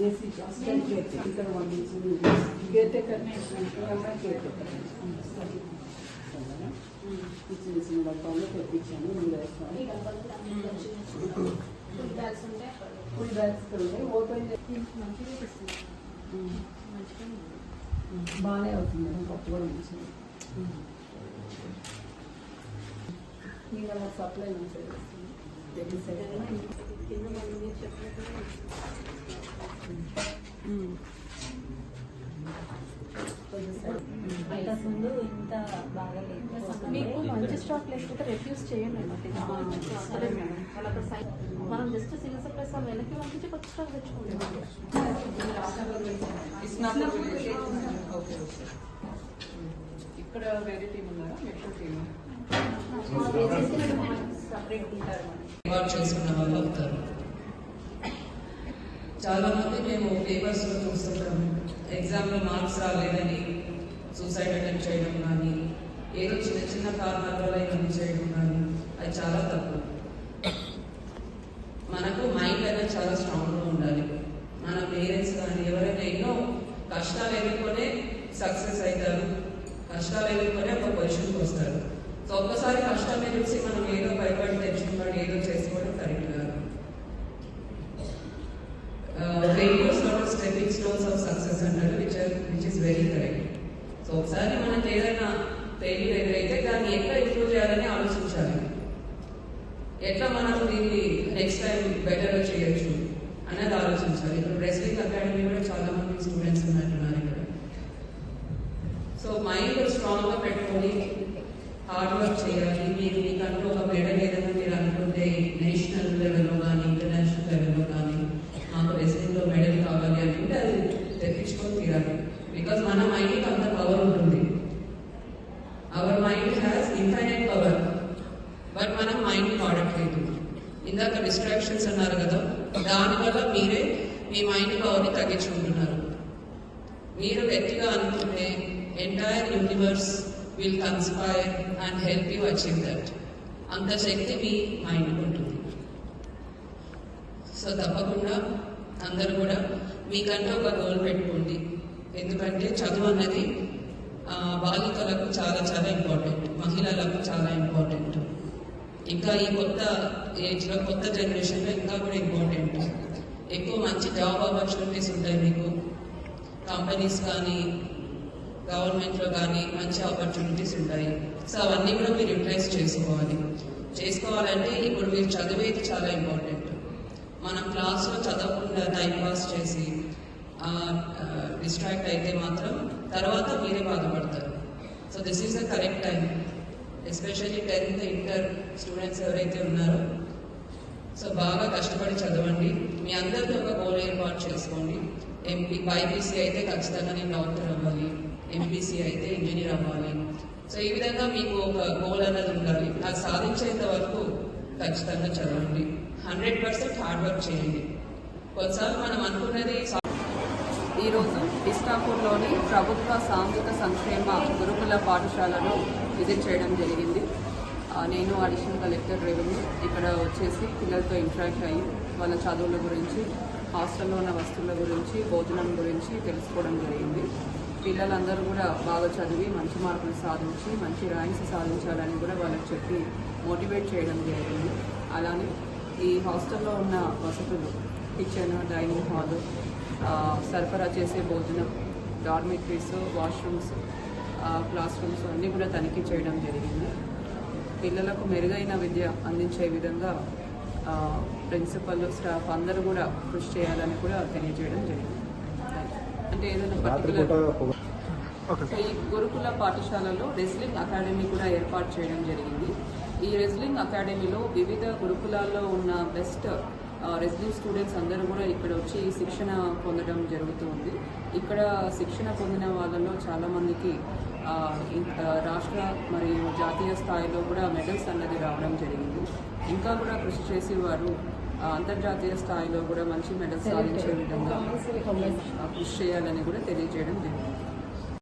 జేసీ assistant care ఇక్కడ పంపించింది. Care taker అమ్మాయి కేర్ టేకర్ చిన్న చిన్న డబ్బాలు తెప్పించాను. ఇందులో వేస్తాను. ఫుల్ బ్యాగ్స్ ఉంటాయి. ఓపెన్ బాగానే అవుతుంది మేడం. పప్పు కూడా మంచిది. ఇంకా సప్లై మంచిగా ముందు ఇంత బాగాలేదు. మీకు మంచి స్టాక్ లేకపోతే రిఫ్యూజ్ చేయండి. మనం జస్ట్ సింగిల్ సప్లైస్ వెనక్కి పంపించి కొత్త స్టాక్ తెచ్చుకుంటాం. ఇక్కడ వేరే టీం ఉన్నారా? మెట్రో టీమ్ చేసుకున్న వాళ్ళు అవుతారు. చాలా మంది మేము పేపర్స్ లో చూస్తుంటాము, ఎగ్జామ్లో మార్క్స్ రాలేదని సూసైడ్ అటెంప్ట్ చేయడం కానీ, ఏదో చిన్న చిన్న కారణాల వల్ల ఇవన్నీ చేయడం కానీ, అది చాలా తప్పు. మనకు మైండ్ అనేది చాలా స్ట్రాంగ్గా ఉండాలి. మన పేరెంట్స్ కానీ ఎవరైనా ఎన్నో కష్టాలు ఎదుర్కొనే సక్సెస్ అవుతారు, కష్టాలు ఎదుర్కొనే ఒక పొజిషన్కి వస్తారు. సో ఒక్కసారి కష్టాన్ని చూసి మనం ఏదో భయపడి తెచ్చుకున్నాడు ఏదో చేసుకోవడం కరెక్ట్ కాదు. Failures not stepping stones of success అంటారు, which is very correct. So ఒకసారి మనకి ఏదైనా ఫెయిల్యూర్ ఎదురైతే దాన్ని ఎట్లా ఇంప్రూవ్ చేయాలని ఆలోచించాలి. ఎట్లా మనం దీన్ని నెక్స్ట్ టైం బెటర్ చేయొచ్చు అనేది ఆలోచించాలి. ఇప్పుడు రెస్లింగ్ అకాడమీ కూడా చాలా మంది స్టూడెంట్స్ ఉన్నట్టున్నారు ఇక్కడ. సో మైండ్ స్ట్రాంగ్గా పెట్టుకొని హార్డ్ వర్క్ చేయాలి. మీకంటూ ఒక మెడల్ ఏదైనా మీరు అనుకుంటే నేషనల్ లెవెల్లో కానీ ఇంటర్నేషనల్ లెవెల్లో కానీ మాకు రెస్లింగ్లో మెడల్ కావాలి అనుకుంటే అది తెప్పించుకొని తీరాలి. బికాజ్ మన మైండ్కి అంత పవర్ ఉంటుంది. Our mind has infinite power, but మనం మైండ్ వాడట్లేదు. ఇందాక డిస్ట్రాక్షన్స్ అన్నారు కదా, దానివల్ల మీరే మీ మైండ్ పవర్ని తగ్గించుకుంటున్నారు. మీరు గట్టిగా అనుకుంటే entire universe will conspire and help you achieve that. అంత శక్తి మీ మైండ్కి ఉంటుంది. సో తప్పకుండా అందరూ కూడా మీకంటే ఒక గోల్ పెట్టుకోండి. ఎందుకంటే చదువు అన్నది బాలికలకు చాలా చాలా ఇంపార్టెంట్, మహిళలకు చాలా ఇంపార్టెంట్. ఇంకా ఈ కొత్త ఏజ్లో కొత్త జనరేషన్లో ఇంకా కూడా ఇంపార్టెంట్. ఎక్కువ మంచి జాబ్ ఆపర్చునిటీస్ ఉంటాయి మీకు. కంపెనీస్ కానీ గవర్నమెంట్లో కానీ మంచి ఆపర్చునిటీస్ ఉంటాయి. సో అవన్నీ కూడా మీరు యూటిలైజ్ చేసుకోవాలంటే ఇప్పుడు మీరు చదివేది చాలా ఇంపార్టెంట్. మనం క్లాస్లో చదవకుండా టైం పాస్ చేసి డిస్ట్రాక్ట్ అయితే మాత్రం తర్వాత మీరే బాధపడతారు. So this is the correct time, especially 10th inter students ఎవరైతే ఉన్నారో సో బాగా కష్టపడి చదవండి. మీ అందరికీ ఒక గోల్ ఏర్పాటు చేసుకోండి. బైపీసీ అయితే ఖచ్చితంగా నేను డాక్టర్ అవ్వాలి, ఎంపీసీ అయితే ఇంజనీర్ అవ్వాలి. సో ఈ విధంగా మీకు ఒక గోల్ అన్నది ఉండాలి. అది సాధించేంత వరకు ఖచ్చితంగా చదవండి. 100% హార్డ్ వర్క్ చేయండి. కొన్నిసార్లు మనం అనుకున్నది. ఈరోజు ఇస్టాపూర్లోని ప్రభుత్వ సాంఘిక సంక్షేమ గురుకుల పాఠశాలను విజిట్ చేయడం జరిగింది. నేను అడిషనల్ కలెక్టర్ రెవెన్యూ ఇక్కడ వచ్చేసి పిల్లలతో ఇంటరాక్ట్ అయ్యి వాళ్ళ చదువుల గురించి, హాస్టల్లో ఉన్న వస్తువుల గురించి, భోజనం గురించి తెలుసుకోవడం జరిగింది. పిల్లలందరూ కూడా బాగా చదివి మంచి మార్కులు సాధించి మంచి ర్యాంక్స్ సాధించాలని కూడా వాళ్ళకి చెప్పి మోటివేట్ చేయడం జరిగింది. అలానే ఈ హాస్టల్లో ఉన్న వసతులు, కిచెన్, డైనింగ్ హాలు, సరఫరా చేసే భోజనం, డార్మిటరీస్, వాష్రూమ్స్, క్లాస్ రూమ్స్ అన్నీ కూడా తనిఖీ చేయడం జరిగింది. పిల్లలకు మెరుగైన విద్య అందించే విధంగా ప్రిన్సిపల్, స్టాఫ్ అందరూ కూడా కృషి చేయాలని కూడా తెలియజేయడం జరిగింది. అంటే ఏదైనా పర్టికులర్ ఈ గురుకుల పాఠశాలలో రెస్లింగ్ అకాడమీ కూడా ఏర్పాటు చేయడం జరిగింది. ఈ రెస్లింగ్ అకాడమీలో వివిధ గురుకులాల్లో ఉన్న బెస్ట్ రెస్లింగ్ స్టూడెంట్స్ అందరూ కూడా ఇక్కడ వచ్చి శిక్షణ పొందడం జరుగుతుంది. ఇక్కడ శిక్షణ పొందిన వాళ్ళలో చాలామందికి రాష్ట్ర మరియు జాతీయ స్థాయిలో కూడా మెడల్స్ అన్నది రావడం జరిగింది. ఇంకా కూడా కృషి చేసి వారు అంతర్జాతీయ స్థాయిలో కూడా మంచి మెడల్స్ సాధించే విధంగా కృషి చేయాలని కూడా తెలియజేయడం జరిగింది.